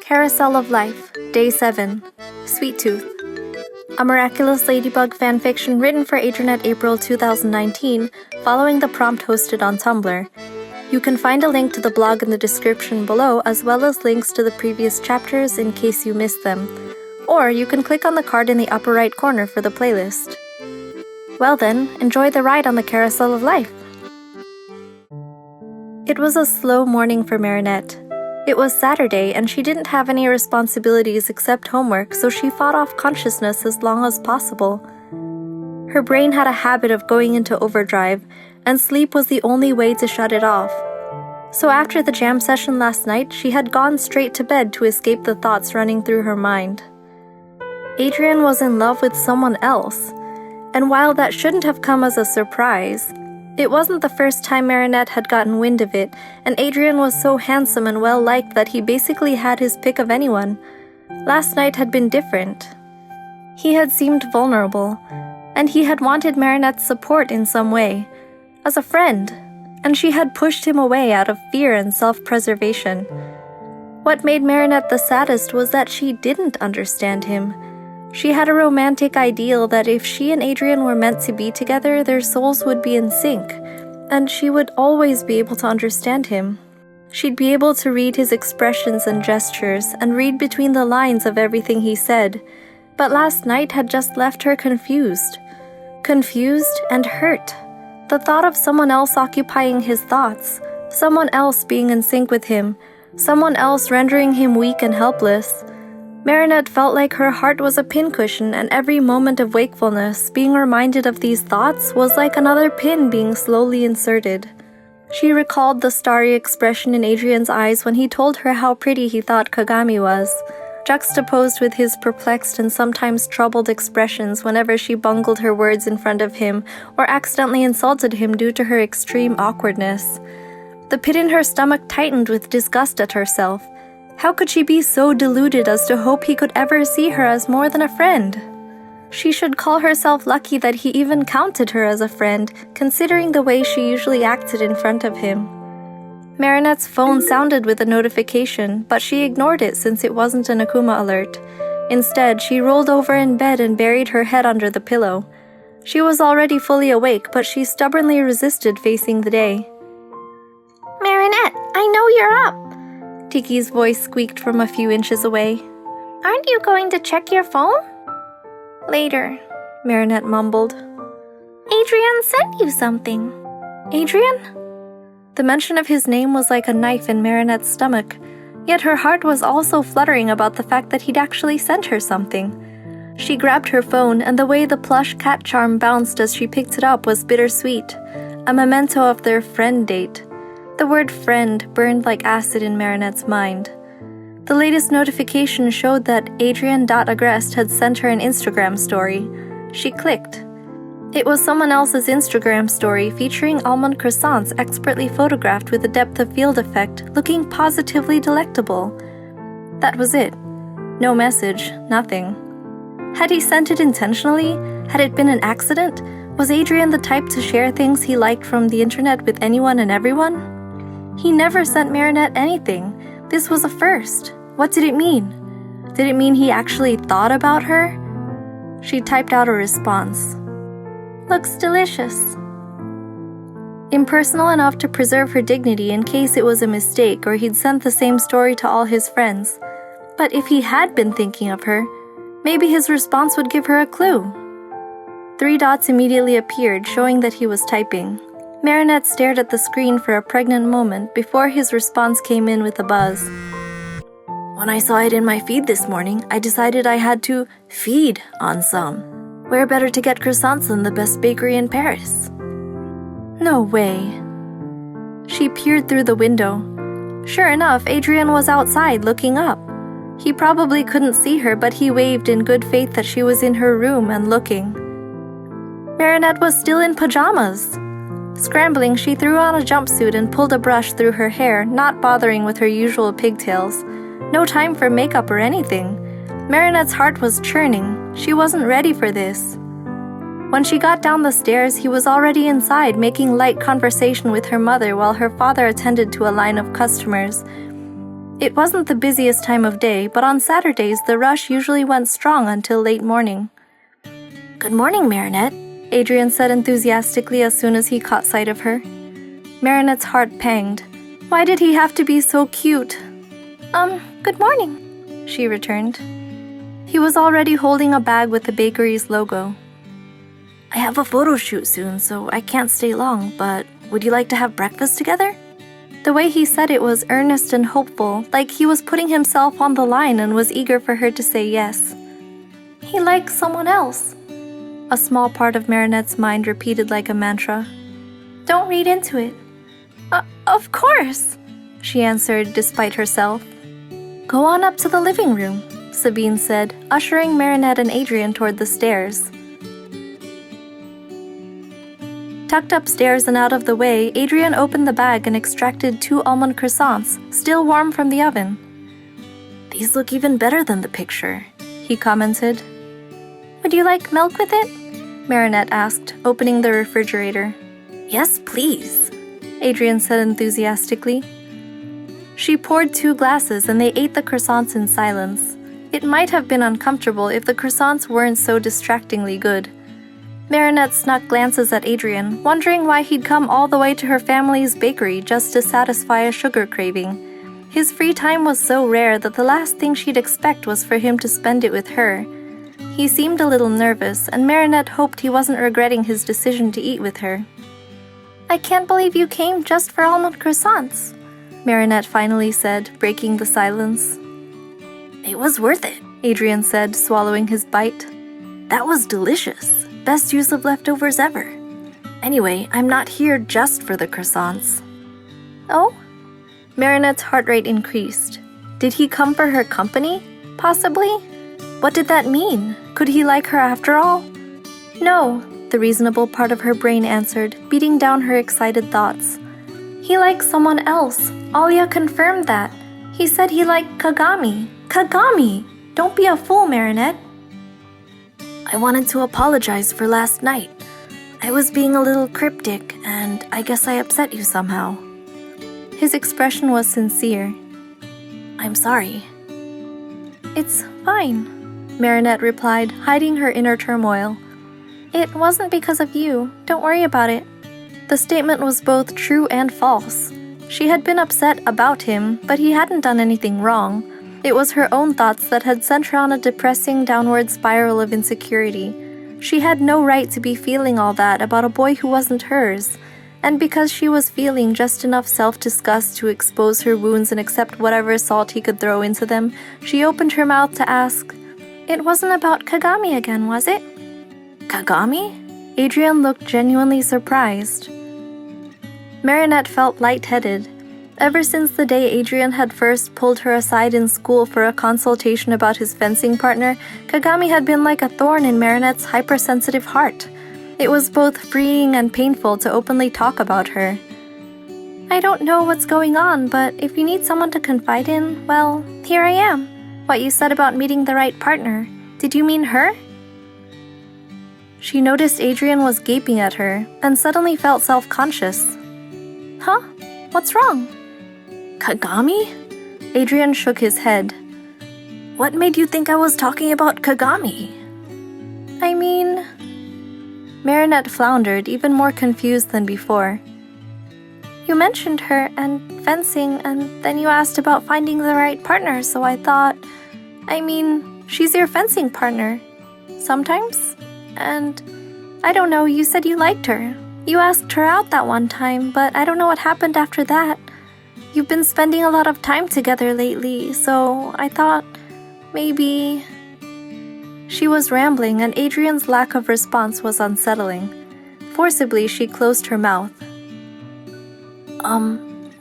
Carousel of Life, Day 7, Sweet Tooth. A Miraculous Ladybug fanfiction written for Adrinette April 2019, following the prompt hosted on Tumblr. You can find a link to the blog in the description below, as well as links to the previous chapters in case you missed them. Or you can click on the card in the upper right corner for the playlist. Well then, enjoy the ride on the Carousel of Life! It was a slow morning for Marinette. It was Saturday, and she didn't have any responsibilities except homework, so she fought off consciousness as long as possible. Her brain had a habit of going into overdrive, and sleep was the only way to shut it off. So after the jam session last night, she had gone straight to bed to escape the thoughts running through her mind. Adrienne was in love with someone else, and while that shouldn't have come as a surprise, it wasn't the first time Marinette had gotten wind of it, and Adrienne was so handsome and well-liked that he basically had his pick of anyone. Last night had been different. He had seemed vulnerable, and he had wanted Marinette's support in some way, as a friend, and she had pushed him away out of fear and self-preservation. What made Marinette the saddest was that she didn't understand him. She had a romantic ideal that if she and Adrienne were meant to be together, their souls would be in sync, and she would always be able to understand him. She'd be able to read his expressions and gestures, and read between the lines of everything he said, but last night had just left her confused. Confused and hurt. The thought of someone else occupying his thoughts, someone else being in sync with him, someone else rendering him weak and helpless. Marinette felt like her heart was a pincushion, and every moment of wakefulness, being reminded of these thoughts, was like another pin being slowly inserted. She recalled the starry expression in Adrienne's eyes when he told her how pretty he thought Kagami was, juxtaposed with his perplexed and sometimes troubled expressions whenever she bungled her words in front of him or accidentally insulted him due to her extreme awkwardness. The pit in her stomach tightened with disgust at herself. How could she be so deluded as to hope he could ever see her as more than a friend? She should call herself lucky that he even counted her as a friend, considering the way she usually acted in front of him. Marinette's phone sounded with a notification, but she ignored it since it wasn't an Akuma alert. Instead, she rolled over in bed and buried her head under the pillow. She was already fully awake, but she stubbornly resisted facing the day. Marinette, I know you're up! Tiki's voice squeaked from a few inches away. Aren't you going to check your phone? Later, Marinette mumbled. Adrienne sent you something. Adrienne? The mention of his name was like a knife in Marinette's stomach, yet her heart was also fluttering about the fact that he'd actually sent her something. She grabbed her phone, and the way the plush cat charm bounced as she picked it up was bittersweet, a memento of their friend date. The word friend burned like acid in Marinette's mind. The latest notification showed that Adrienne.Agrest had sent her an Instagram story. She clicked. It was someone else's Instagram story featuring almond croissants expertly photographed with a depth of field effect, looking positively delectable. That was it. No message, nothing. Had he sent it intentionally? Had it been an accident? Was Adrienne the type to share things he liked from the internet with anyone and everyone? He never sent Marinette anything. This was a first. What did it mean? Did it mean he actually thought about her? She typed out a response. Looks delicious. Impersonal enough to preserve her dignity in case it was a mistake or he'd sent the same story to all his friends. But if he had been thinking of her, maybe his response would give her a clue. 3 dots immediately appeared, showing that he was typing. Marinette stared at the screen for a pregnant moment before his response came in with a buzz. When I saw it in my feed this morning, I decided I had to feed on some. Where better to get croissants than the best bakery in Paris? No way. She peered through the window. Sure enough, Adrienne was outside looking up. He probably couldn't see her, but he waved in good faith that she was in her room and looking. Marinette was still in pajamas. Scrambling, she threw on a jumpsuit and pulled a brush through her hair, not bothering with her usual pigtails. No time for makeup or anything. Marinette's heart was churning. She wasn't ready for this. When she got down the stairs, he was already inside, making light conversation with her mother while her father attended to a line of customers. It wasn't the busiest time of day, but on Saturdays the rush usually went strong until late morning. "Good morning, Marinette," Adrian said enthusiastically as soon as he caught sight of her. Marinette's heart panged. Why did he have to be so cute? Good morning," she returned. He was already holding a bag with the bakery's logo. "I have a photo shoot soon, so I can't stay long, but would you like to have breakfast together?" The way he said it was earnest and hopeful, like he was putting himself on the line and was eager for her to say yes. "He likes someone else," a small part of Marinette's mind repeated like a mantra. "Don't read into it." Of course," she answered despite herself. "Go on up to the living room," Sabine said, ushering Marinette and Adrian toward the stairs. Tucked upstairs and out of the way, Adrian opened the bag and extracted 2 almond croissants, still warm from the oven. "These look even better than the picture," he commented. "Would you like milk with it?" Marinette asked, opening the refrigerator. "Yes, please," Adrian said enthusiastically. She poured 2 glasses and they ate the croissants in silence. It might have been uncomfortable if the croissants weren't so distractingly good. Marinette snuck glances at Adrian, wondering why he'd come all the way to her family's bakery just to satisfy a sugar craving. His free time was so rare that the last thing she'd expect was for him to spend it with her. He seemed a little nervous, and Marinette hoped he wasn't regretting his decision to eat with her. "I can't believe you came just for almond croissants," Marinette finally said, breaking the silence. "It was worth it," Adrian said, swallowing his bite. "That was delicious. Best use of leftovers ever. Anyway, I'm not here just for the croissants." "Oh?" Marinette's heart rate increased. Did he come for her company? Possibly? What did that mean? Could he like her after all? No, the reasonable part of her brain answered, beating down her excited thoughts. "He likes someone else. Alia confirmed that. He said he liked Kagami." "Kagami! Don't be a fool, Marinette." "I wanted to apologize for last night. I was being a little cryptic, and I guess I upset you somehow." His expression was sincere. "I'm sorry." "It's fine," Marinette replied, hiding her inner turmoil. "It wasn't because of you. Don't worry about it." The statement was both true and false. She had been upset about him, but he hadn't done anything wrong. It was her own thoughts that had sent her on a depressing downward spiral of insecurity. She had no right to be feeling all that about a boy who wasn't hers. And because she was feeling just enough self-disgust to expose her wounds and accept whatever salt he could throw into them, she opened her mouth to ask, "It wasn't about Kagami again, was it?" "Kagami?" Adrian looked genuinely surprised. Marinette felt lightheaded. Ever since the day Adrian had first pulled her aside in school for a consultation about his fencing partner, Kagami had been like a thorn in Marinette's hypersensitive heart. It was both freeing and painful to openly talk about her. "I don't know what's going on, but if you need someone to confide in, well, here I am. What you said about meeting the right partner, did you mean her?" She noticed Adrian was gaping at her and suddenly felt self-conscious. "Huh? What's wrong?" "Kagami?" Adrian shook his head. "What made you think I was talking about Kagami?" "I mean..." Marinette floundered, even more confused than before. "You mentioned her and fencing, and then you asked about finding the right partner, so I thought... I mean, she's your fencing partner. Sometimes? And... I don't know, you said you liked her. You asked her out that one time, but I don't know what happened after that. You've been spending a lot of time together lately, so I thought... maybe..." She was rambling, and Adrian's lack of response was unsettling. Forcibly, she closed her mouth.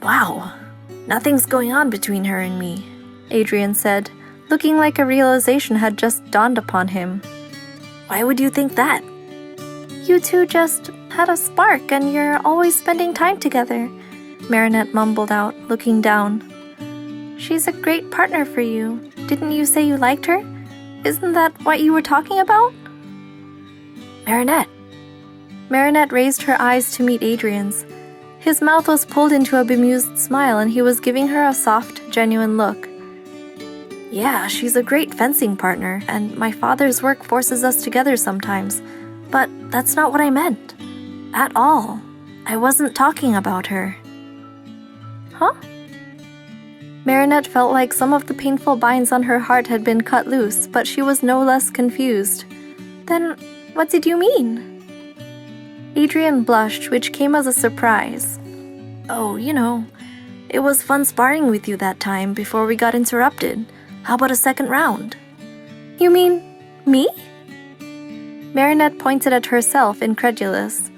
Wow. Nothing's going on between her and me," Adrian said, looking like a realization had just dawned upon him. "Why would you think that?" "You two just had a spark, and you're always spending time together," Marinette mumbled out, looking down. "She's a great partner for you. Didn't you say you liked her? Isn't that what you were talking about?" "Marinette." Marinette raised her eyes to meet Adrian's. His mouth was pulled into a bemused smile and he was giving her a soft, genuine look. Yeah, she's a great fencing partner, and my father's work forces us together sometimes. But that's not what I meant. At all. I wasn't talking about her. Huh? Marinette felt like some of the painful binds on her heart had been cut loose, but she was no less confused. Then, what did you mean? Adrienne blushed, which came as a surprise. Oh, it was fun sparring with you that time before we got interrupted. How about a second round? You mean me? Marinette pointed at herself, incredulous.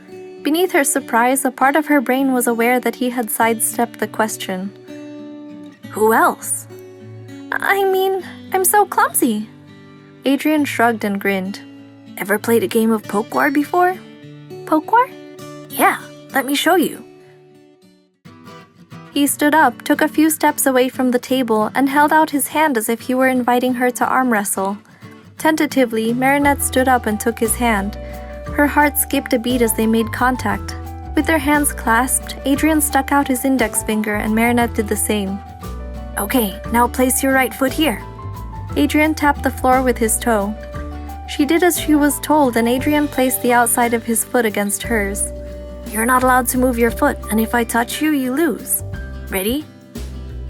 Beneath her surprise, a part of her brain was aware that he had sidestepped the question. Who else? I mean, I'm so clumsy. Adrienne shrugged and grinned. Ever played a game of poke war before? Poke war? Yeah, let me show you. He stood up, took a few steps away from the table, and held out his hand as if he were inviting her to arm wrestle. Tentatively, Marinette stood up and took his hand. Her heart skipped a beat as they made contact. With their hands clasped, Adrienne stuck out his index finger and Marinette did the same. Okay, now place your right foot here. Adrienne tapped the floor with his toe. She did as she was told and Adrienne placed the outside of his foot against hers. You're not allowed to move your foot, and if I touch you, you lose. Ready?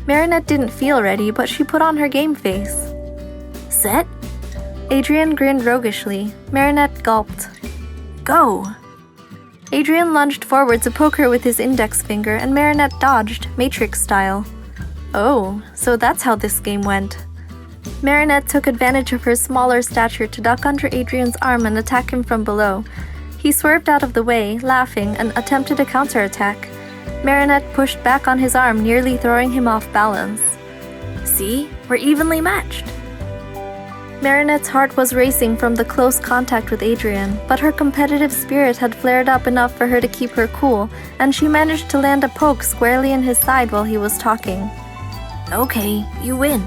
Marinette didn't feel ready, but she put on her game face. Set? Adrienne grinned roguishly. Marinette gulped. Go! Adrienne lunged forward to poke her with his index finger, and Marinette dodged, Matrix style. Oh, so that's how this game went. Marinette took advantage of her smaller stature to duck under Adrienne's arm and attack him from below. He swerved out of the way, laughing, and attempted a counterattack. Marinette pushed back on his arm, nearly throwing him off balance. See? We're evenly matched. Marinette's heart was racing from the close contact with Adrienne, but her competitive spirit had flared up enough for her to keep her cool, and she managed to land a poke squarely in his side while he was talking. Okay, you win.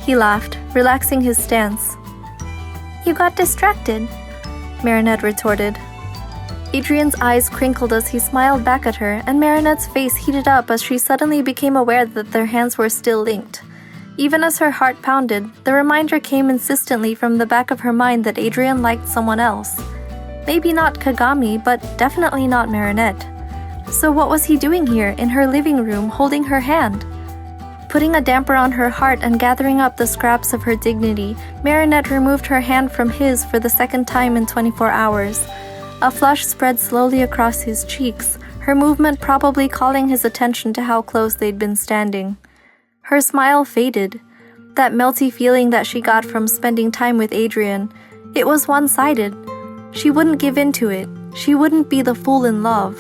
He laughed, relaxing his stance. You got distracted, Marinette retorted. Adrienne's eyes crinkled as he smiled back at her, and Marinette's face heated up as she suddenly became aware that their hands were still linked. Even as her heart pounded, the reminder came insistently from the back of her mind that Adrienne liked someone else. Maybe not Kagami, but definitely not Marinette. So what was he doing here, in her living room, holding her hand? Putting a damper on her heart and gathering up the scraps of her dignity, Marinette removed her hand from his for the second time in 24 hours. A flush spread slowly across his cheeks, her movement probably calling his attention to how close they'd been standing. Her smile faded. That melty feeling that she got from spending time with Adrienne, it was one-sided. She wouldn't give in to it. She wouldn't be the fool in love.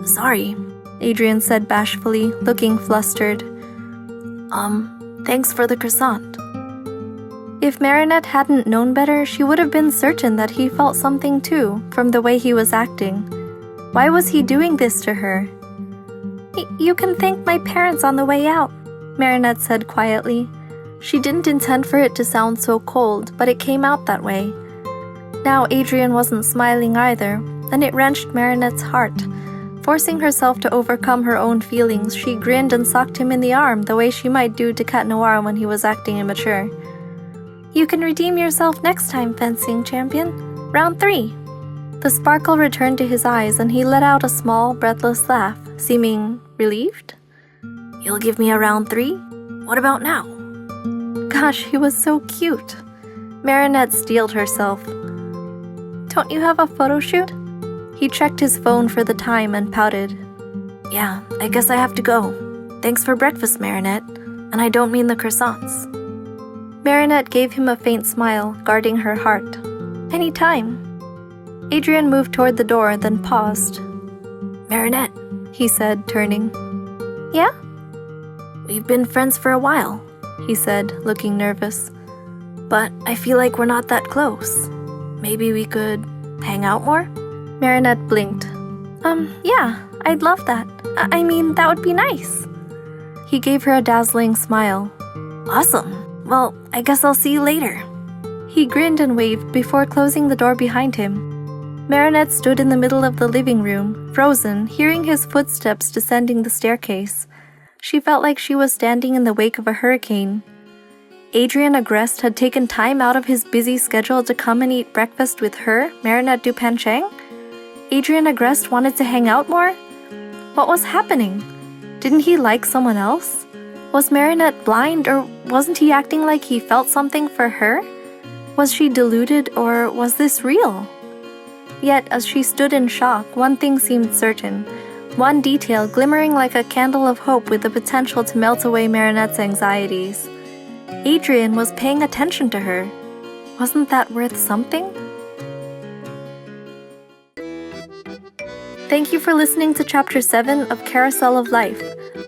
Sorry, Adrienne said bashfully, looking flustered. Thanks for the croissant. If Marinette hadn't known better, she would have been certain that he felt something too, from the way he was acting. Why was he doing this to her? You can thank my parents on the way out, Marinette said quietly. She didn't intend for it to sound so cold, but it came out that way. Now Adrienne wasn't smiling either, and it wrenched Marinette's heart. Forcing herself to overcome her own feelings, she grinned and socked him in the arm the way she might do to Cat Noir when he was acting immature. You can redeem yourself next time, fencing champion. Round 3. The sparkle returned to his eyes and he let out a small, breathless laugh, seeming relieved. You'll give me a round 3? What about now? Gosh, he was so cute. Marinette steeled herself. Don't you have a photo shoot? He checked his phone for the time and pouted. Yeah, I guess I have to go. Thanks for breakfast, Marinette. And I don't mean the croissants. Marinette gave him a faint smile, guarding her heart. Anytime. Adrienne moved toward the door, then paused. Marinette, he said, turning. Yeah? We've been friends for a while, he said, looking nervous. But I feel like we're not that close. Maybe we could hang out more? Marinette blinked. Yeah, I'd love that. I mean, that would be nice. He gave her a dazzling smile. Awesome. Well, I guess I'll see you later. He grinned and waved before closing the door behind him. Marinette stood in the middle of the living room, frozen, hearing his footsteps descending the staircase. She felt like she was standing in the wake of a hurricane. Adrien Agreste had taken time out of his busy schedule to come and eat breakfast with her, Marinette dupain-cheng? Adrien Agreste wanted to hang out more? What was happening? Didn't he like someone else? Was Marinette blind, or wasn't he acting like he felt something for her? Was she deluded, or was this real? Yet, as she stood in shock, one thing seemed certain. One detail glimmering like a candle of hope with the potential to melt away Marinette's anxieties. Adrien was paying attention to her. Wasn't that worth something? Thank you for listening to Chapter 7 of Carousel of Life.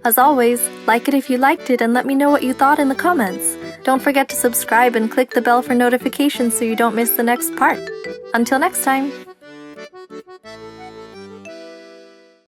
As always, like it if you liked it and let me know what you thought in the comments. Don't forget to subscribe and click the bell for notifications so you don't miss the next part. Until next time!